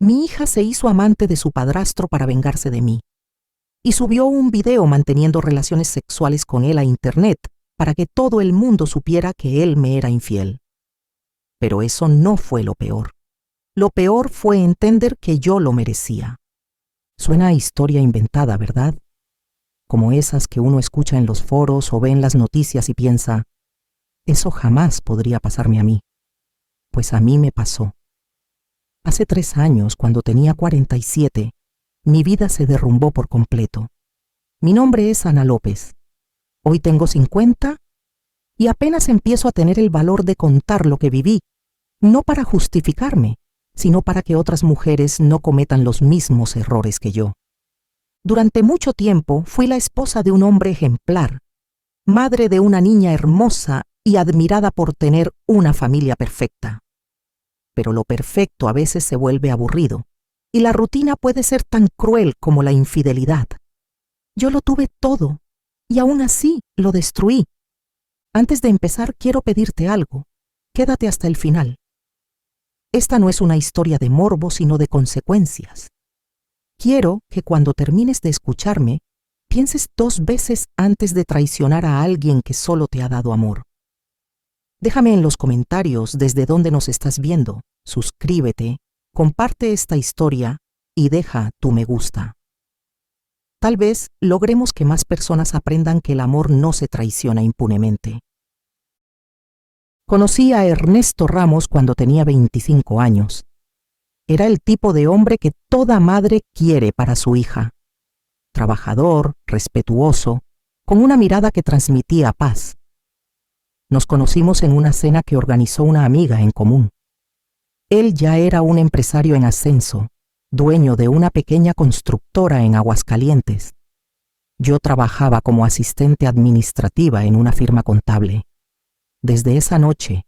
Mi hija se hizo amante de su padrastro para vengarse de mí y subió un video manteniendo relaciones sexuales con él a internet para que todo el mundo supiera que él me era infiel. Pero eso no fue lo peor. Lo peor fue entender que yo lo merecía. Suena a historia inventada, ¿verdad? Como esas que uno escucha en los foros o ve en las noticias y piensa, eso jamás podría pasarme a mí. Pues a mí me pasó. Hace 3 años, cuando tenía 47, mi vida se derrumbó por completo. Mi nombre es Ana López. Hoy tengo 50 y apenas empiezo a tener el valor de contar lo que viví, no para justificarme, sino para que otras mujeres no cometan los mismos errores que yo. Durante mucho tiempo fui la esposa de un hombre ejemplar, madre de una niña hermosa y admirada por tener una familia perfecta. Pero lo perfecto a veces se vuelve aburrido, y la rutina puede ser tan cruel como la infidelidad. Yo lo tuve todo, y aún así lo destruí. Antes de empezar, quiero pedirte algo. Quédate hasta el final. Esta no es una historia de morbo, sino de consecuencias. Quiero que cuando termines de escucharme, pienses 2 veces antes de traicionar a alguien que solo te ha dado amor. Déjame en los comentarios desde dónde nos estás viendo, suscríbete, comparte esta historia y deja tu me gusta. Tal vez logremos que más personas aprendan que el amor no se traiciona impunemente. Conocí a Ernesto Ramos cuando tenía 25 años. Era el tipo de hombre que toda madre quiere para su hija. Trabajador, respetuoso, con una mirada que transmitía paz. Nos conocimos en una cena que organizó una amiga en común. Él ya era un empresario en ascenso, dueño de una pequeña constructora en Aguascalientes. Yo trabajaba como asistente administrativa en una firma contable. Desde esa noche,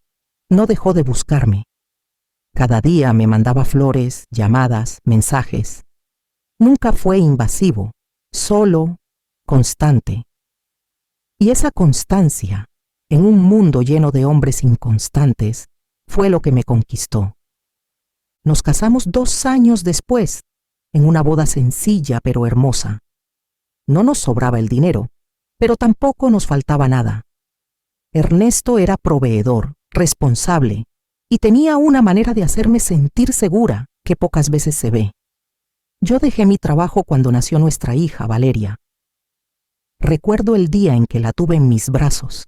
no dejó de buscarme. Cada día me mandaba flores, llamadas, mensajes. Nunca fue invasivo, solo, constante. Y esa constancia, en un mundo lleno de hombres inconstantes, fue lo que me conquistó. Nos casamos 2 años después, en una boda sencilla pero hermosa. No nos sobraba el dinero, pero tampoco nos faltaba nada. Ernesto era proveedor, responsable, y tenía una manera de hacerme sentir segura que pocas veces se ve. Yo dejé mi trabajo cuando nació nuestra hija, Valeria. Recuerdo el día en que la tuve en mis brazos.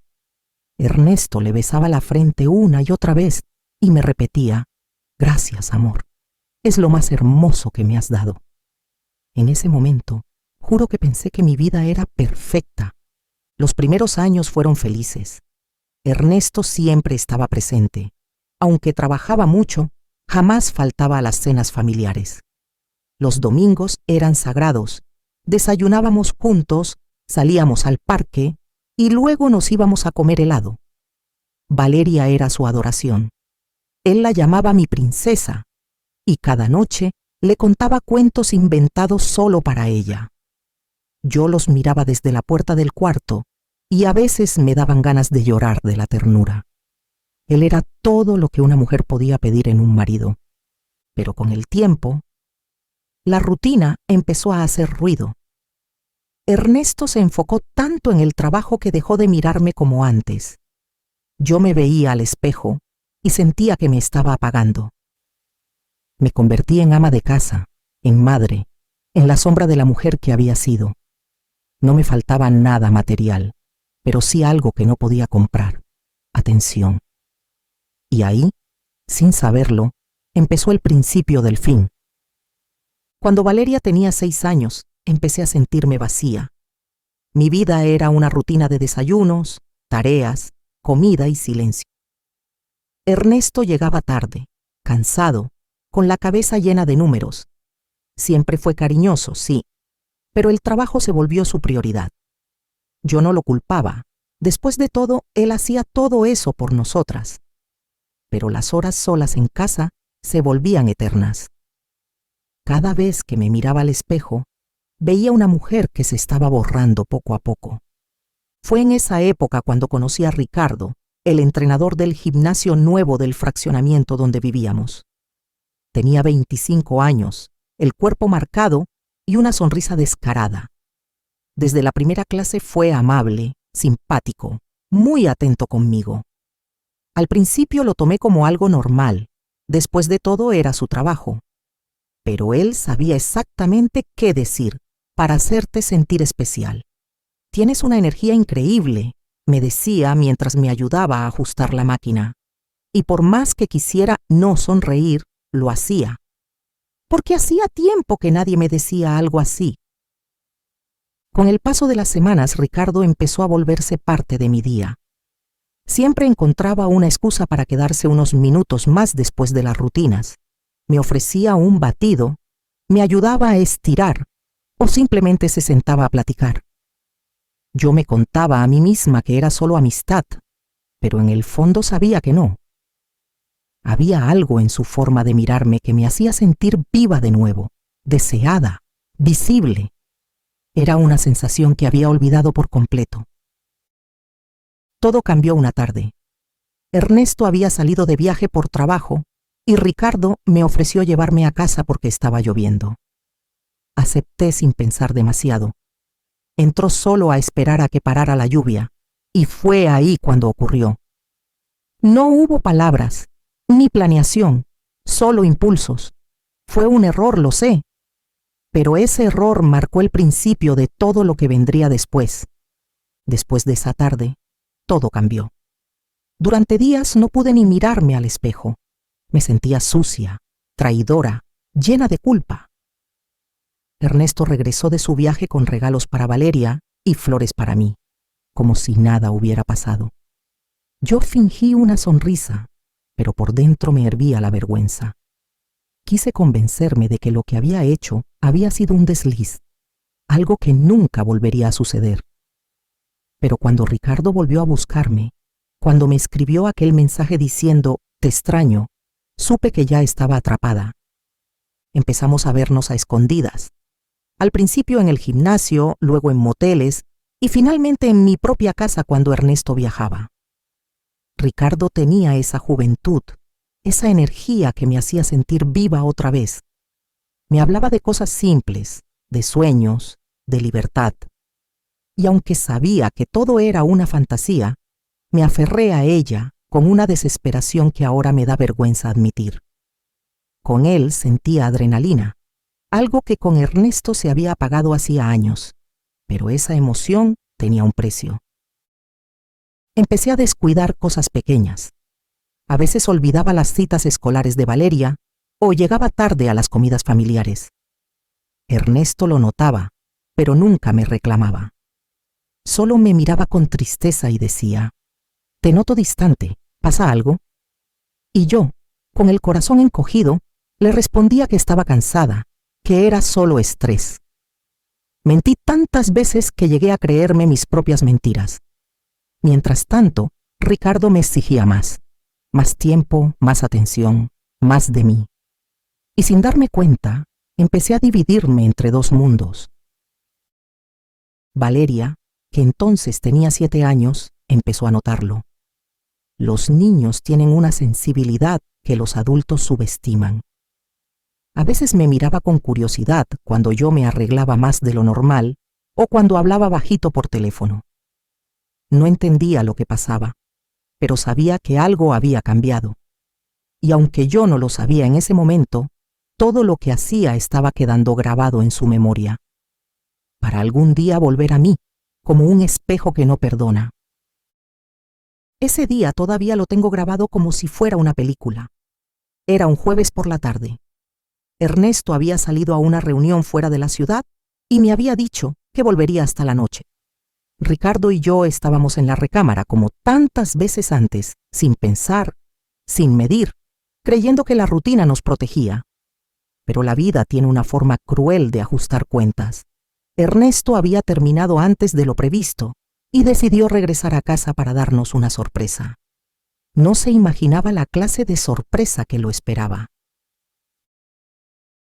Ernesto le besaba la frente una y otra vez y me repetía, «Gracias, amor. Es lo más hermoso que me has dado». En ese momento, juro que pensé que mi vida era perfecta. Los primeros años fueron felices. Ernesto siempre estaba presente. Aunque trabajaba mucho, jamás faltaba a las cenas familiares. Los domingos eran sagrados. Desayunábamos juntos, salíamos al parque y luego nos íbamos a comer helado. Valeria era su adoración. Él la llamaba mi princesa y cada noche le contaba cuentos inventados solo para ella. Yo los miraba desde la puerta del cuarto y a veces me daban ganas de llorar de la ternura. Él era todo lo que una mujer podía pedir en un marido. Pero con el tiempo, la rutina empezó a hacer ruido. Ernesto se enfocó tanto en el trabajo que dejó de mirarme como antes. Yo me veía al espejo y sentía que me estaba apagando. Me convertí en ama de casa, en madre, en la sombra de la mujer que había sido. No me faltaba nada material, pero sí algo que no podía comprar: atención. Y ahí, sin saberlo, empezó el principio del fin. Cuando Valeria tenía 6 años, empecé a sentirme vacía. Mi vida era una rutina de desayunos, tareas, comida y silencio. Ernesto llegaba tarde, cansado, con la cabeza llena de números. Siempre fue cariñoso, sí, pero el trabajo se volvió su prioridad. Yo no lo culpaba. Después de todo, él hacía todo eso por nosotras. Pero las horas solas en casa se volvían eternas. Cada vez que me miraba al espejo, veía una mujer que se estaba borrando poco a poco. Fue en esa época cuando conocí a Ricardo, el entrenador del gimnasio nuevo del fraccionamiento donde vivíamos. Tenía 25 años, el cuerpo marcado y una sonrisa descarada. Desde la primera clase fue amable, simpático, muy atento conmigo. Al principio lo tomé como algo normal. Después de todo era su trabajo. Pero él sabía exactamente qué decir para hacerte sentir especial. Tienes una energía increíble, me decía mientras me ayudaba a ajustar la máquina. Y por más que quisiera no sonreír, lo hacía. Porque hacía tiempo que nadie me decía algo así. Con el paso de las semanas, Ricardo empezó a volverse parte de mi día. Siempre encontraba una excusa para quedarse unos minutos más después de las rutinas. Me ofrecía un batido, me ayudaba a estirar o simplemente se sentaba a platicar. Yo me contaba a mí misma que era solo amistad, pero en el fondo sabía que no. Había algo en su forma de mirarme que me hacía sentir viva de nuevo, deseada, visible. Era una sensación que había olvidado por completo. Todo cambió una tarde. Ernesto había salido de viaje por trabajo y Ricardo me ofreció llevarme a casa porque estaba lloviendo. Acepté sin pensar demasiado. Entró solo a esperar a que parara la lluvia y fue ahí cuando ocurrió. No hubo palabras, ni planeación, solo impulsos. Fue un error, lo sé, pero ese error marcó el principio de todo lo que vendría después. Después de esa tarde, todo cambió. Durante días no pude ni mirarme al espejo. Me sentía sucia, traidora, llena de culpa. Ernesto regresó de su viaje con regalos para Valeria y flores para mí, como si nada hubiera pasado. Yo fingí una sonrisa, pero por dentro me hervía la vergüenza. Quise convencerme de que lo que había hecho había sido un desliz, algo que nunca volvería a suceder. Pero cuando Ricardo volvió a buscarme, cuando me escribió aquel mensaje diciendo «Te extraño», supe que ya estaba atrapada. Empezamos a vernos a escondidas. Al principio en el gimnasio, luego en moteles y finalmente en mi propia casa cuando Ernesto viajaba. Ricardo tenía esa juventud, esa energía que me hacía sentir viva otra vez. Me hablaba de cosas simples, de sueños, de libertad. Y aunque sabía que todo era una fantasía, me aferré a ella con una desesperación que ahora me da vergüenza admitir. Con él sentía adrenalina, algo que con Ernesto se había apagado hacía años, pero esa emoción tenía un precio. Empecé a descuidar cosas pequeñas. A veces olvidaba las citas escolares de Valeria o llegaba tarde a las comidas familiares. Ernesto lo notaba, pero nunca me reclamaba. Solo me miraba con tristeza y decía, «Te noto distante, ¿pasa algo?» Y yo, con el corazón encogido, le respondía que estaba cansada, que era solo estrés. Mentí tantas veces que llegué a creerme mis propias mentiras. Mientras tanto, Ricardo me exigía más tiempo, más atención, más de mí. Y sin darme cuenta, empecé a dividirme entre dos mundos. Valeria, que entonces tenía 7 años, empezó a notarlo. Los niños tienen una sensibilidad que los adultos subestiman. A veces me miraba con curiosidad cuando yo me arreglaba más de lo normal o cuando hablaba bajito por teléfono. No entendía lo que pasaba, pero sabía que algo había cambiado. Y aunque yo no lo sabía en ese momento, todo lo que hacía estaba quedando grabado en su memoria, para algún día volver a mí, como un espejo que no perdona. Ese día todavía lo tengo grabado como si fuera una película. Era un jueves por la tarde. Ernesto había salido a una reunión fuera de la ciudad y me había dicho que volvería hasta la noche. Ricardo y yo estábamos en la recámara como tantas veces antes, sin pensar, sin medir, creyendo que la rutina nos protegía. Pero la vida tiene una forma cruel de ajustar cuentas. Ernesto había terminado antes de lo previsto y decidió regresar a casa para darnos una sorpresa. No se imaginaba la clase de sorpresa que lo esperaba.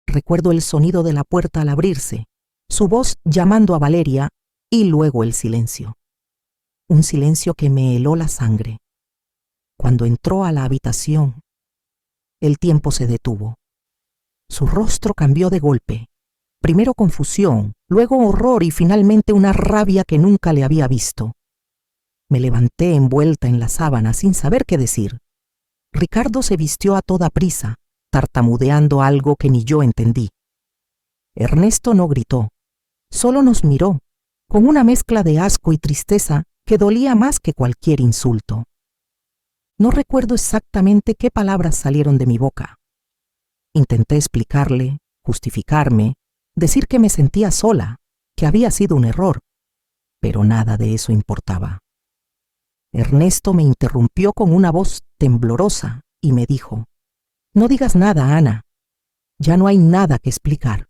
Recuerdo el sonido de la puerta al abrirse, su voz llamando a Valeria y luego el silencio. Un silencio que me heló la sangre. Cuando entró a la habitación, el tiempo se detuvo. Su rostro cambió de golpe. Primero confusión, luego horror y finalmente una rabia que nunca le había visto. Me levanté envuelta en la sábana sin saber qué decir. Ricardo se vistió a toda prisa, tartamudeando algo que ni yo entendí. Ernesto no gritó, solo nos miró, con una mezcla de asco y tristeza que dolía más que cualquier insulto. No recuerdo exactamente qué palabras salieron de mi boca. Intenté explicarle, justificarme, decir que me sentía sola, que había sido un error, pero nada de eso importaba. Ernesto me interrumpió con una voz temblorosa y me dijo: «No digas nada, Ana. Ya no hay nada que explicar».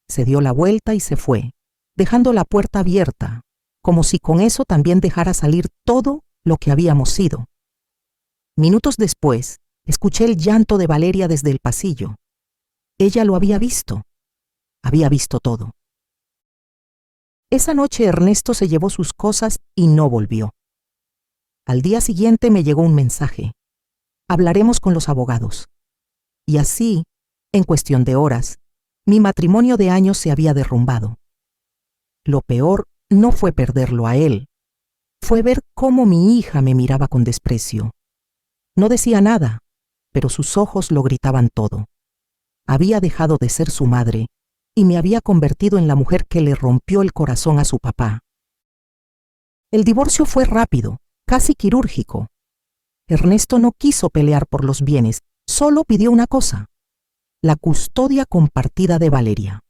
Se dio la vuelta y se fue, dejando la puerta abierta, como si con eso también dejara salir todo lo que habíamos sido. Minutos después, escuché el llanto de Valeria desde el pasillo. Ella lo había visto todo. Esa noche Ernesto se llevó sus cosas y no volvió. Al día siguiente me llegó un mensaje: «Hablaremos con los abogados». Y así, en cuestión de horas, mi matrimonio de años se había derrumbado. Lo peor no fue perderlo a él, fue ver cómo mi hija me miraba con desprecio. No decía nada, pero sus ojos lo gritaban todo. Había dejado de ser su madre y me había convertido en la mujer que le rompió el corazón a su papá. El divorcio fue rápido, casi quirúrgico. Ernesto no quiso pelear por los bienes, solo pidió una cosa: la custodia compartida de Valeria.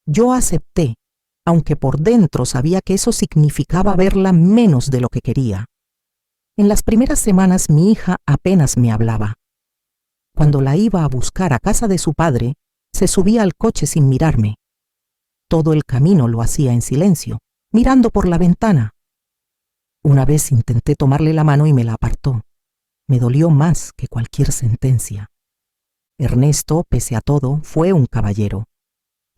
Yo acepté, aunque por dentro sabía que eso significaba verla menos de lo que quería. En las primeras semanas mi hija apenas me hablaba. Cuando la iba a buscar a casa de su padre, se subía al coche sin mirarme. Todo el camino lo hacía en silencio, mirando por la ventana. Una vez intenté tomarle la mano y me la apartó. Me dolió más que cualquier sentencia. Ernesto, pese a todo, fue un caballero.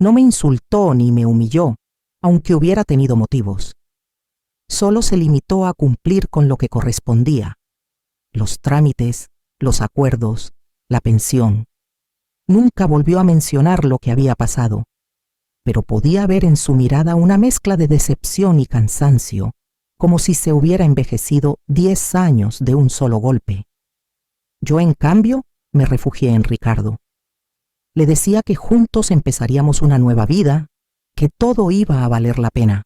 No me insultó ni me humilló, aunque hubiera tenido motivos. Solo se limitó a cumplir con lo que correspondía: los trámites, los acuerdos, la pensión. Nunca volvió a mencionar lo que había pasado, pero podía ver en su mirada una mezcla de decepción y cansancio, como si se hubiera envejecido 10 años de un solo golpe. Yo, en cambio, me refugié en Ricardo. Le decía que juntos empezaríamos una nueva vida, que todo iba a valer la pena.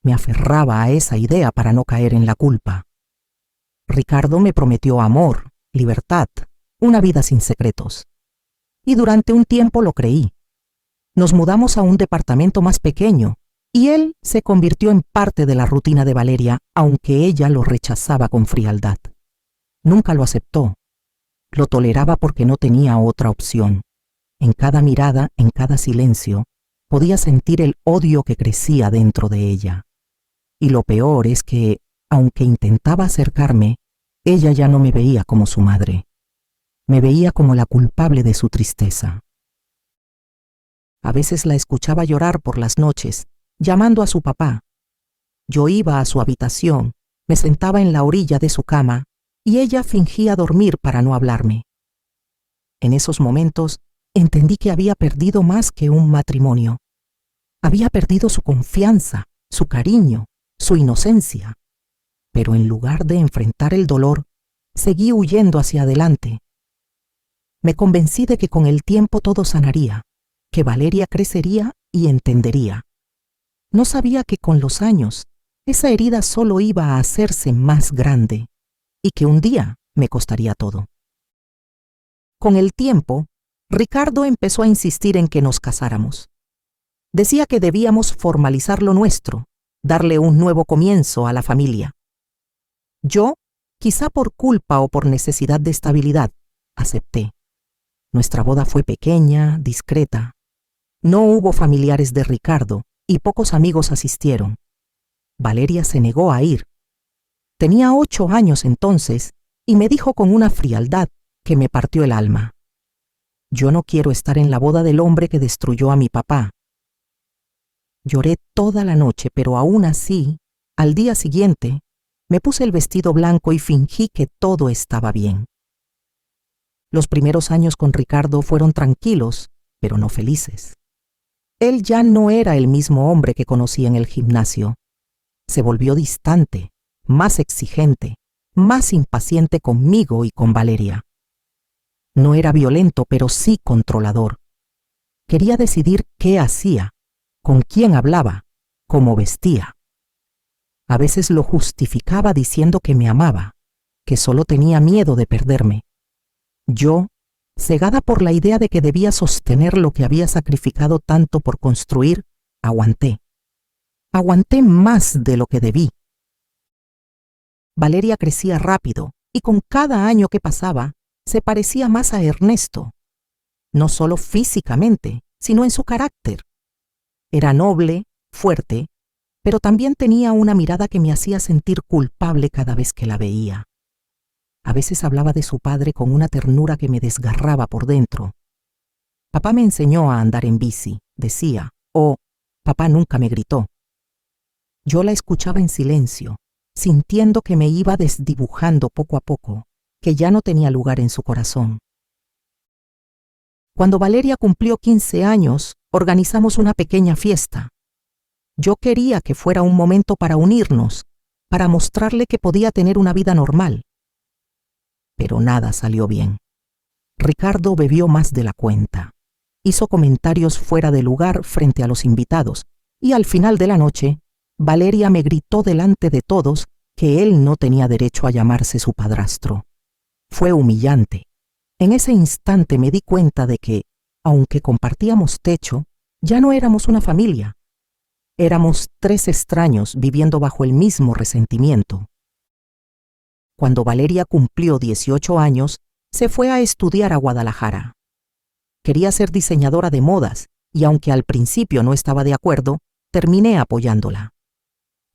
Me aferraba a esa idea para no caer en la culpa. Ricardo me prometió amor, libertad, una vida sin secretos. Y durante un tiempo lo creí. Nos mudamos a un departamento más pequeño y él se convirtió en parte de la rutina de Valeria, aunque ella lo rechazaba con frialdad. Nunca lo aceptó. Lo toleraba porque no tenía otra opción. En cada mirada, en cada silencio, podía sentir el odio que crecía dentro de ella. Y lo peor es que, aunque intentaba acercarme, ella ya no me veía como su madre. Me veía como la culpable de su tristeza. A veces la escuchaba llorar por las noches, llamando a su papá. Yo iba a su habitación, me sentaba en la orilla de su cama y ella fingía dormir para no hablarme. En esos momentos entendí que había perdido más que un matrimonio. Había perdido su confianza, su cariño, su inocencia. Pero en lugar de enfrentar el dolor, seguí huyendo hacia adelante. Me convencí de que con el tiempo todo sanaría, que Valeria crecería y entendería. No sabía que con los años esa herida solo iba a hacerse más grande y que un día me costaría todo. Con el tiempo, Ricardo empezó a insistir en que nos casáramos. Decía que debíamos formalizar lo nuestro, darle un nuevo comienzo a la familia. Yo, quizá por culpa o por necesidad de estabilidad, acepté. Nuestra boda fue pequeña, discreta. No hubo familiares de Ricardo y pocos amigos asistieron. Valeria se negó a ir. Tenía 8 años entonces y me dijo con una frialdad que me partió el alma: «Yo no quiero estar en la boda del hombre que destruyó a mi papá». Lloré toda la noche, pero aún así, al día siguiente, me puse el vestido blanco y fingí que todo estaba bien. Los primeros años con Ricardo fueron tranquilos, pero no felices. Él ya no era el mismo hombre que conocí en el gimnasio. Se volvió distante, más exigente, más impaciente conmigo y con Valeria. No era violento, pero sí controlador. Quería decidir qué hacía, con quién hablaba, cómo vestía. A veces lo justificaba diciendo que me amaba, que solo tenía miedo de perderme. Yo, cegada por la idea de que debía sostener lo que había sacrificado tanto por construir, aguanté. Aguanté más de lo que debí. Valeria crecía rápido y con cada año que pasaba se parecía más a Ernesto. No solo físicamente, sino en su carácter. Era noble, fuerte, pero también tenía una mirada que me hacía sentir culpable cada vez que la veía. A veces hablaba de su padre con una ternura que me desgarraba por dentro. Papá me enseñó a andar en bici, decía, o papá nunca me gritó. Yo la escuchaba en silencio, sintiendo que me iba desdibujando poco a poco, que ya no tenía lugar en su corazón. Cuando Valeria cumplió 15 años, organizamos una pequeña fiesta. Yo quería que fuera un momento para unirnos, para mostrarle que podía tener una vida normal. Pero nada salió bien. Ricardo bebió más de la cuenta. Hizo comentarios fuera de lugar frente a los invitados, y al final de la noche, Valeria me gritó delante de todos que él no tenía derecho a llamarse su padrastro. Fue humillante. En ese instante me di cuenta de que, aunque compartíamos techo, ya no éramos una familia. Éramos 3 extraños viviendo bajo el mismo resentimiento. Cuando Valeria cumplió 18 años, se fue a estudiar a Guadalajara. Quería ser diseñadora de modas y aunque al principio no estaba de acuerdo, terminé apoyándola.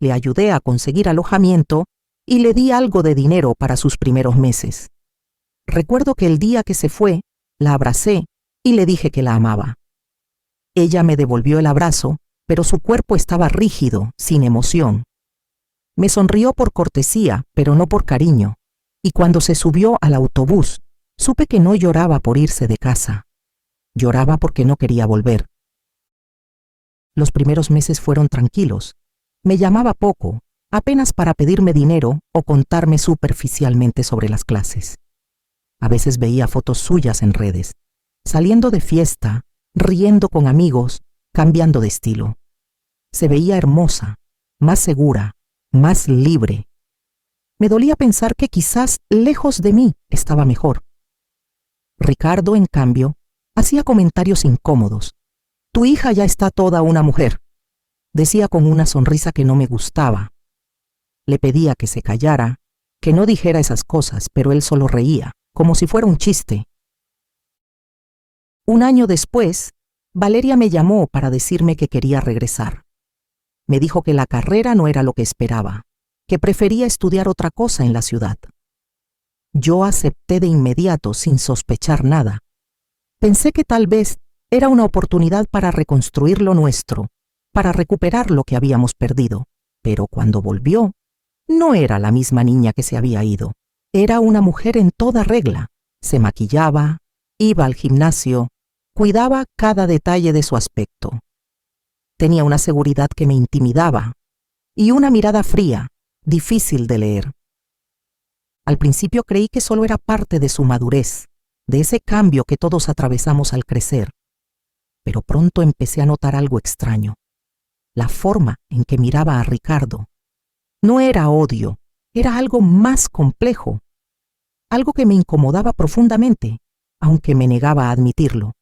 Le ayudé a conseguir alojamiento y le di algo de dinero para sus primeros meses. Recuerdo que el día que se fue, la abracé y le dije que la amaba. Ella me devolvió el abrazo, pero su cuerpo estaba rígido, sin emoción. Me sonrió por cortesía, pero no por cariño, y cuando se subió al autobús, supe que no lloraba por irse de casa. Lloraba porque no quería volver. Los primeros meses fueron tranquilos. Me llamaba poco, apenas para pedirme dinero o contarme superficialmente sobre las clases. A veces veía fotos suyas en redes, saliendo de fiesta, riendo con amigos, cambiando de estilo. Se veía hermosa, más segura, más libre. Me dolía pensar que quizás lejos de mí estaba mejor. Ricardo, en cambio, hacía comentarios incómodos. «Tu hija ya está toda una mujer», decía con una sonrisa que no me gustaba. Le pedía que se callara, que no dijera esas cosas, pero él solo reía, como si fuera un chiste. Un año después, Valeria me llamó para decirme que quería regresar. Me dijo que la carrera no era lo que esperaba, que prefería estudiar otra cosa en la ciudad. Yo acepté de inmediato sin sospechar nada. Pensé que tal vez era una oportunidad para reconstruir lo nuestro, para recuperar lo que habíamos perdido. Pero cuando volvió, no era la misma niña que se había ido. Era una mujer en toda regla. Se maquillaba, iba al gimnasio, cuidaba cada detalle de su aspecto. Tenía una seguridad que me intimidaba y una mirada fría, difícil de leer. Al principio creí que solo era parte de su madurez, de ese cambio que todos atravesamos al crecer. Pero pronto empecé a notar algo extraño. La forma en que miraba a Ricardo. No era odio, era algo más complejo. Algo que me incomodaba profundamente, aunque me negaba a admitirlo.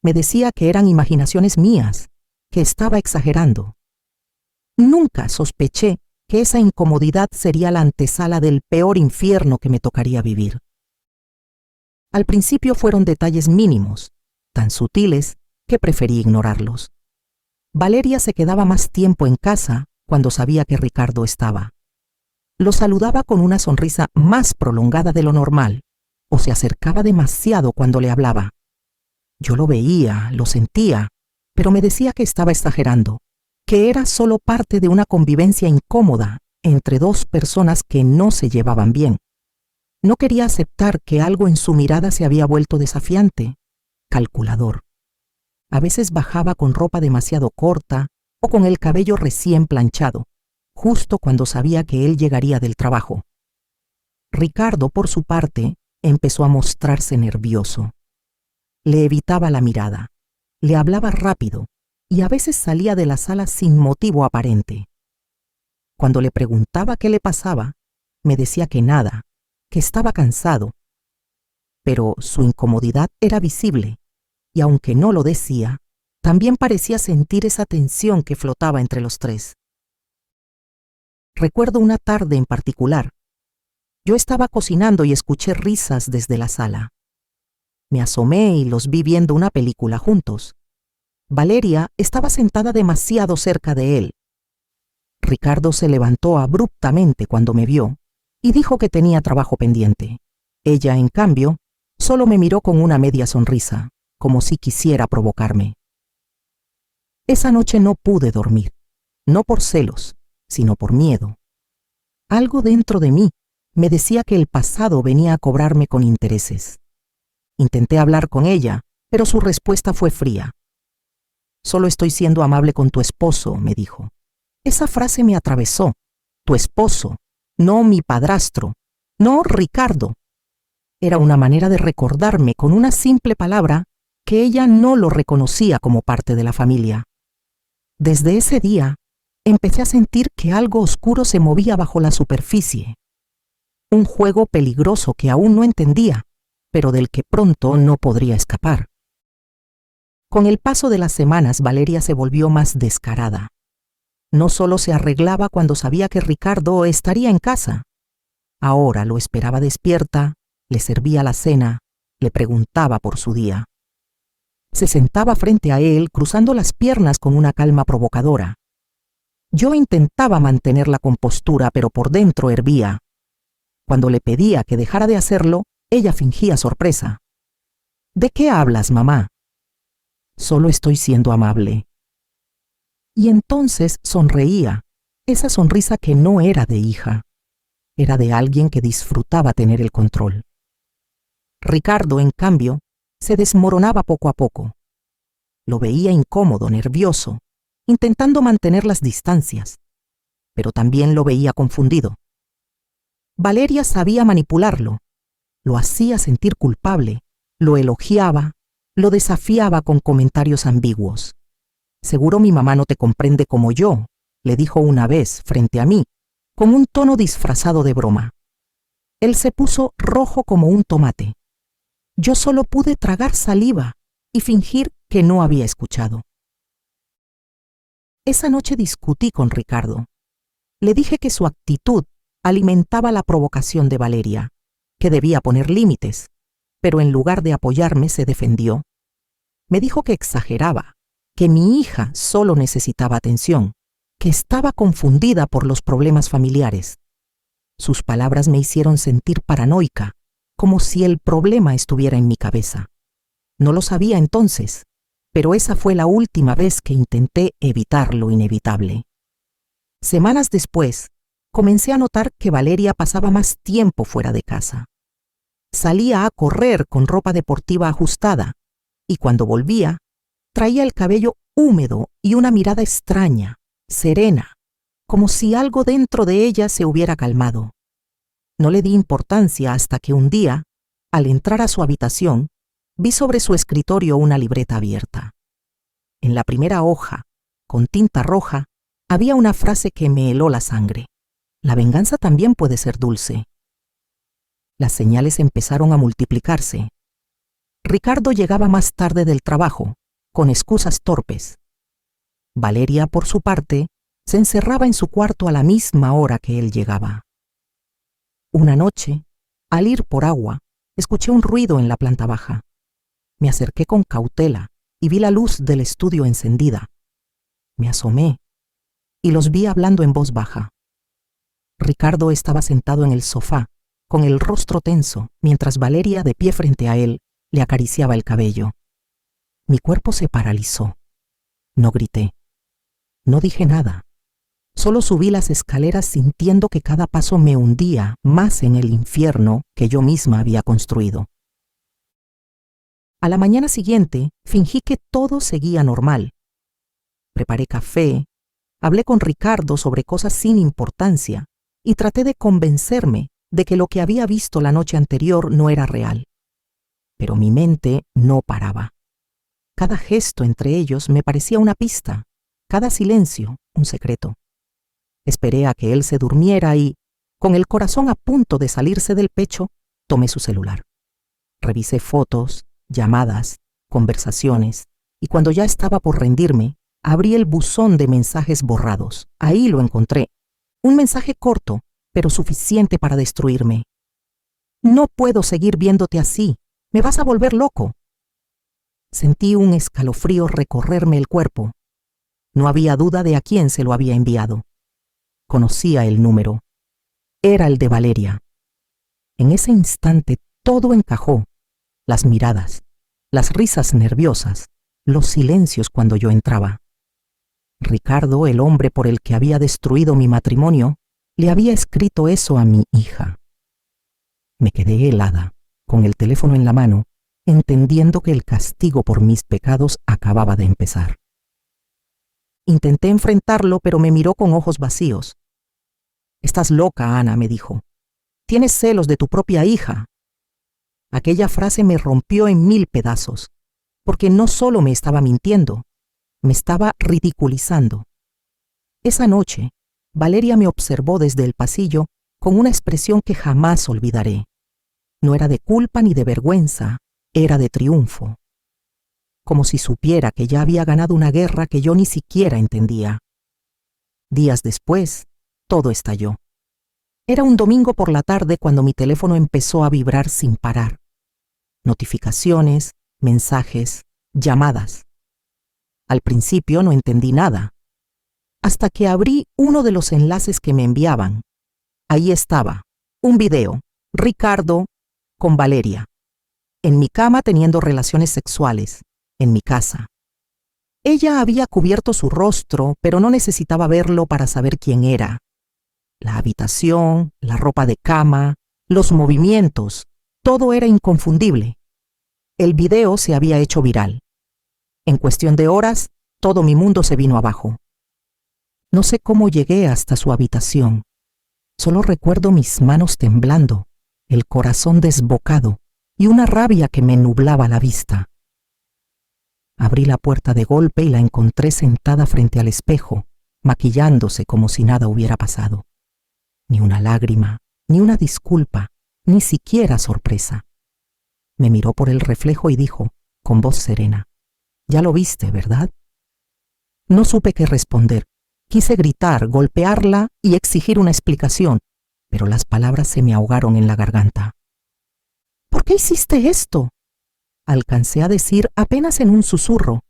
Me decía que eran imaginaciones mías, que estaba exagerando. Nunca sospeché que esa incomodidad sería la antesala del peor infierno que me tocaría vivir. Al principio fueron detalles mínimos, tan sutiles que preferí ignorarlos. Valeria se quedaba más tiempo en casa cuando sabía que Ricardo estaba. Lo saludaba con una sonrisa más prolongada de lo normal, o se acercaba demasiado cuando le hablaba. Yo lo veía, lo sentía, pero me decía que estaba exagerando, que era solo parte de una convivencia incómoda entre dos personas que no se llevaban bien. No quería aceptar que algo en su mirada se había vuelto desafiante, calculador. A veces bajaba con ropa demasiado corta o con el cabello recién planchado, justo cuando sabía que él llegaría del trabajo. Ricardo, por su parte, empezó a mostrarse nervioso. Le evitaba la mirada, le hablaba rápido y a veces salía de la sala sin motivo aparente. Cuando le preguntaba qué le pasaba, me decía que nada, que estaba cansado. Pero su incomodidad era visible, y aunque no lo decía, también parecía sentir esa tensión que flotaba entre los tres. Recuerdo una tarde en particular. Yo estaba cocinando y escuché risas desde la sala. Me asomé y los vi viendo una película juntos. Valeria estaba sentada demasiado cerca de él. Ricardo se levantó abruptamente cuando me vio y dijo que tenía trabajo pendiente. Ella, en cambio, solo me miró con una media sonrisa, como si quisiera provocarme. Esa noche no pude dormir, no por celos, sino por miedo. Algo dentro de mí me decía que el pasado venía a cobrarme con intereses. Intenté hablar con ella, pero su respuesta fue fría. «Solo estoy siendo amable con tu esposo», me dijo. Esa frase me atravesó. Tu esposo, no mi padrastro, no Ricardo. Era una manera de recordarme con una simple palabra que ella no lo reconocía como parte de la familia. Desde ese día, empecé a sentir que algo oscuro se movía bajo la superficie. Un juego peligroso que aún no entendía, pero del que pronto no podría escapar. Con el paso de las semanas, Valeria se volvió más descarada. No solo se arreglaba cuando sabía que Ricardo estaría en casa. Ahora lo esperaba despierta, le servía la cena, le preguntaba por su día. Se sentaba frente a él, cruzando las piernas con una calma provocadora. Yo intentaba mantener la compostura, pero por dentro hervía. Cuando le pedía que dejara de hacerlo, ella fingía sorpresa. «¿De qué hablas, mamá?» «Solo estoy siendo amable». Y entonces sonreía, esa sonrisa que no era de hija, era de alguien que disfrutaba tener el control. Ricardo, en cambio, se desmoronaba poco a poco. Lo veía incómodo, nervioso, intentando mantener las distancias, pero también lo veía confundido. Valeria sabía manipularlo, lo hacía sentir culpable, lo elogiaba, lo desafiaba con comentarios ambiguos. «Seguro mi mamá no te comprende como yo», le dijo una vez frente a mí, con un tono disfrazado de broma. Él se puso rojo como un tomate. Yo solo pude tragar saliva y fingir que no había escuchado. Esa noche discutí con Ricardo. Le dije que su actitud alimentaba la provocación de Valeria, que debía poner límites, pero en lugar de apoyarme se defendió. Me dijo que exageraba, que mi hija solo necesitaba atención, que estaba confundida por los problemas familiares. Sus palabras me hicieron sentir paranoica, como si el problema estuviera en mi cabeza. No lo sabía entonces, pero esa fue la última vez que intenté evitar lo inevitable. Semanas después, comencé a notar que Valeria pasaba más tiempo fuera de casa. Salía a correr con ropa deportiva ajustada, y cuando volvía, traía el cabello húmedo y una mirada extraña, serena, como si algo dentro de ella se hubiera calmado. No le di importancia hasta que un día, al entrar a su habitación, vi sobre su escritorio una libreta abierta. En la primera hoja, con tinta roja, había una frase que me heló la sangre. La venganza también puede ser dulce. Las señales empezaron a multiplicarse. Ricardo llegaba más tarde del trabajo, con excusas torpes. Valeria, por su parte, se encerraba en su cuarto a la misma hora que él llegaba. Una noche, al ir por agua, escuché un ruido en la planta baja. Me acerqué con cautela y vi la luz del estudio encendida. Me asomé y los vi hablando en voz baja. Ricardo estaba sentado en el sofá, con el rostro tenso, mientras Valeria, de pie frente a él, le acariciaba el cabello. Mi cuerpo se paralizó. No grité. No dije nada. Solo subí las escaleras sintiendo que cada paso me hundía más en el infierno que yo misma había construido. A la mañana siguiente, fingí que todo seguía normal. Preparé café, hablé con Ricardo sobre cosas sin importancia y traté de convencerme de que lo que había visto la noche anterior no era real. Pero mi mente no paraba. Cada gesto entre ellos me parecía una pista, cada silencio un secreto. Esperé a que él se durmiera y, con el corazón a punto de salirse del pecho, tomé su celular. Revisé fotos, llamadas, conversaciones, y cuando ya estaba por rendirme, abrí el buzón de mensajes borrados. Ahí lo encontré. Un mensaje corto, pero suficiente para destruirme. No puedo seguir viéndote así. Me vas a volver loco. Sentí un escalofrío recorrerme el cuerpo. No había duda de a quién se lo había enviado. Conocía el número. Era el de Valeria. En ese instante todo encajó. Las miradas, las risas nerviosas, los silencios cuando yo entraba. Ricardo, el hombre por el que había destruido mi matrimonio, le había escrito eso a mi hija. Me quedé helada, con el teléfono en la mano, entendiendo que el castigo por mis pecados acababa de empezar. Intenté enfrentarlo, pero me miró con ojos vacíos. «Estás loca, Ana», me dijo. «Tienes celos de tu propia hija». Aquella frase me rompió en 1000 pedazos, porque no solo me estaba mintiendo, me estaba ridiculizando. Esa noche, Valeria me observó desde el pasillo con una expresión que jamás olvidaré. No era de culpa ni de vergüenza, era de triunfo. Como si supiera que ya había ganado una guerra que yo ni siquiera entendía. Días después, todo estalló. Era un domingo por la tarde cuando mi teléfono empezó a vibrar sin parar. Notificaciones, mensajes, llamadas. Al principio no entendí nada, hasta que abrí uno de los enlaces que me enviaban. Ahí estaba, un video, Ricardo con Valeria, en mi cama teniendo relaciones sexuales, en mi casa. Ella había cubierto su rostro, pero no necesitaba verlo para saber quién era. La habitación, la ropa de cama, los movimientos, todo era inconfundible. El video se había hecho viral. En cuestión de horas, todo mi mundo se vino abajo. No sé cómo llegué hasta su habitación. Solo recuerdo mis manos temblando, el corazón desbocado y una rabia que me nublaba la vista. Abrí la puerta de golpe y la encontré sentada frente al espejo, maquillándose como si nada hubiera pasado. Ni una lágrima, ni una disculpa, ni siquiera sorpresa. Me miró por el reflejo y dijo, con voz serena, «Ya lo viste, ¿verdad?». No supe qué responder. Quise gritar, golpearla y exigir una explicación, pero las palabras se me ahogaron en la garganta. «¿Por qué hiciste esto?», alcancé a decir apenas en un susurro.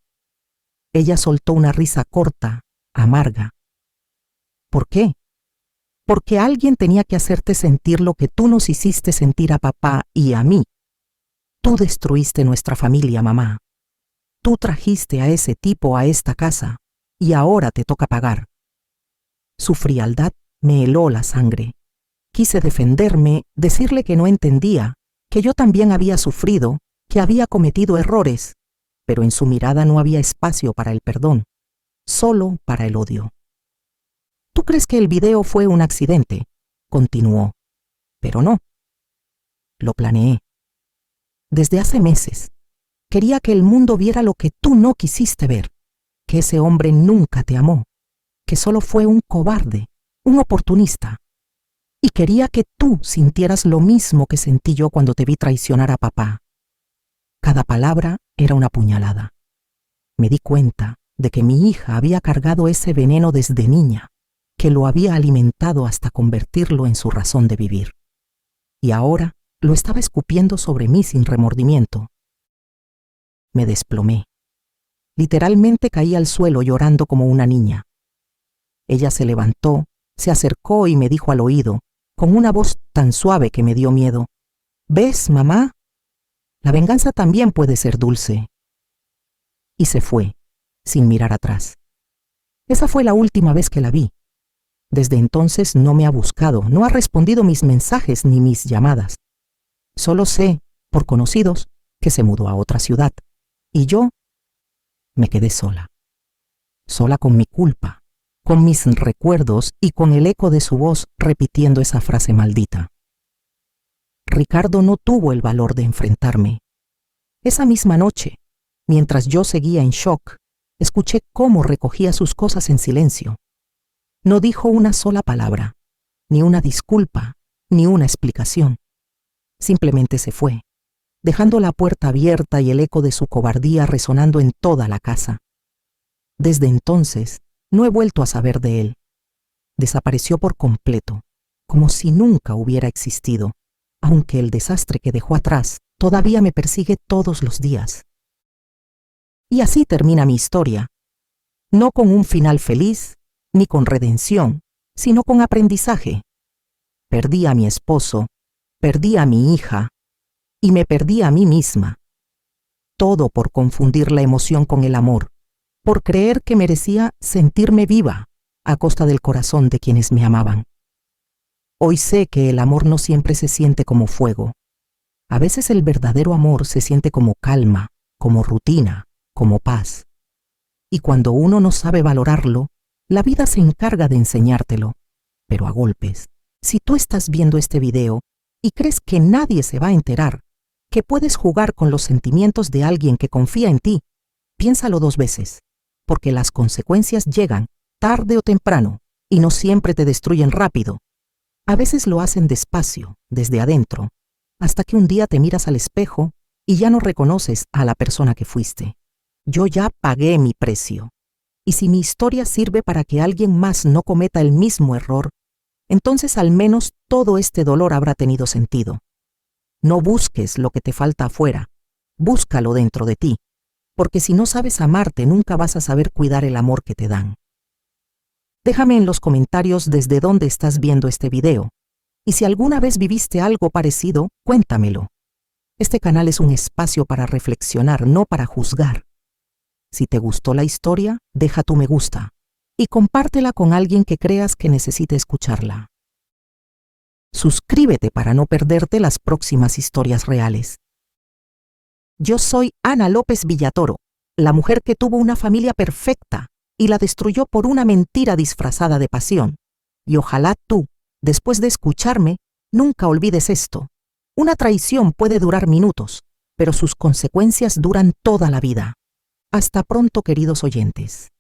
Ella soltó una risa corta, amarga. «¿Por qué?». «Porque alguien tenía que hacerte sentir lo que tú nos hiciste sentir a papá y a mí. Tú destruiste nuestra familia, mamá. Tú trajiste a ese tipo a esta casa y ahora te toca pagar». Su frialdad me heló la sangre. Quise defenderme, decirle que no entendía, que yo también había sufrido, que había cometido errores, pero en su mirada no había espacio para el perdón, solo para el odio. «¿Tú crees que el video fue un accidente?», continuó. «Pero no. Lo planeé. Desde hace meses. Quería que el mundo viera lo que tú no quisiste ver, que ese hombre nunca te amó, que solo fue un cobarde, un oportunista. Y quería que tú sintieras lo mismo que sentí yo cuando te vi traicionar a papá». Cada palabra era una puñalada. Me di cuenta de que mi hija había cargado ese veneno desde niña, que lo había alimentado hasta convertirlo en su razón de vivir. Y ahora lo estaba escupiendo sobre mí sin remordimiento. Me desplomé. Literalmente caí al suelo llorando como una niña. Ella se levantó, se acercó y me dijo al oído, con una voz tan suave que me dio miedo, «¿Ves, mamá? La venganza también puede ser dulce». Y se fue, sin mirar atrás. Esa fue la última vez que la vi. Desde entonces no me ha buscado, no ha respondido mis mensajes ni mis llamadas. Solo sé, por conocidos, que se mudó a otra ciudad. Y yo me quedé sola. Sola con mi culpa, con mis recuerdos y con el eco de su voz repitiendo esa frase maldita. Ricardo no tuvo el valor de enfrentarme. Esa misma noche, mientras yo seguía en shock, escuché cómo recogía sus cosas en silencio. No dijo una sola palabra, ni una disculpa, ni una explicación. Simplemente se fue, dejando la puerta abierta y el eco de su cobardía resonando en toda la casa. Desde entonces, no he vuelto a saber de él. Desapareció por completo, como si nunca hubiera existido, aunque el desastre que dejó atrás todavía me persigue todos los días. Y así termina mi historia, no con un final feliz, ni con redención, sino con aprendizaje. Perdí a mi esposo, perdí a mi hija, y me perdí a mí misma. Todo por confundir la emoción con el amor, por creer que merecía sentirme viva a costa del corazón de quienes me amaban. Hoy sé que el amor no siempre se siente como fuego. A veces el verdadero amor se siente como calma, como rutina, como paz. Y cuando uno no sabe valorarlo, la vida se encarga de enseñártelo, pero a golpes. Si tú estás viendo este video y crees que nadie se va a enterar, que puedes jugar con los sentimientos de alguien que confía en ti, piénsalo 2 veces, porque las consecuencias llegan tarde o temprano y no siempre te destruyen rápido. A veces lo hacen despacio, desde adentro, hasta que un día te miras al espejo y ya no reconoces a la persona que fuiste. Yo ya pagué mi precio. Y si mi historia sirve para que alguien más no cometa el mismo error, entonces al menos todo este dolor habrá tenido sentido. No busques lo que te falta afuera, búscalo dentro de ti, porque si no sabes amarte nunca vas a saber cuidar el amor que te dan. Déjame en los comentarios desde dónde estás viendo este video, y si alguna vez viviste algo parecido, cuéntamelo. Este canal es un espacio para reflexionar, no para juzgar. Si te gustó la historia, deja tu me gusta y compártela con alguien que creas que necesite escucharla. Suscríbete para no perderte las próximas historias reales. Yo soy Ana López Villatoro, la mujer que tuvo una familia perfecta y la destruyó por una mentira disfrazada de pasión. Y ojalá tú, después de escucharme, nunca olvides esto. Una traición puede durar minutos, pero sus consecuencias duran toda la vida. Hasta pronto, queridos oyentes.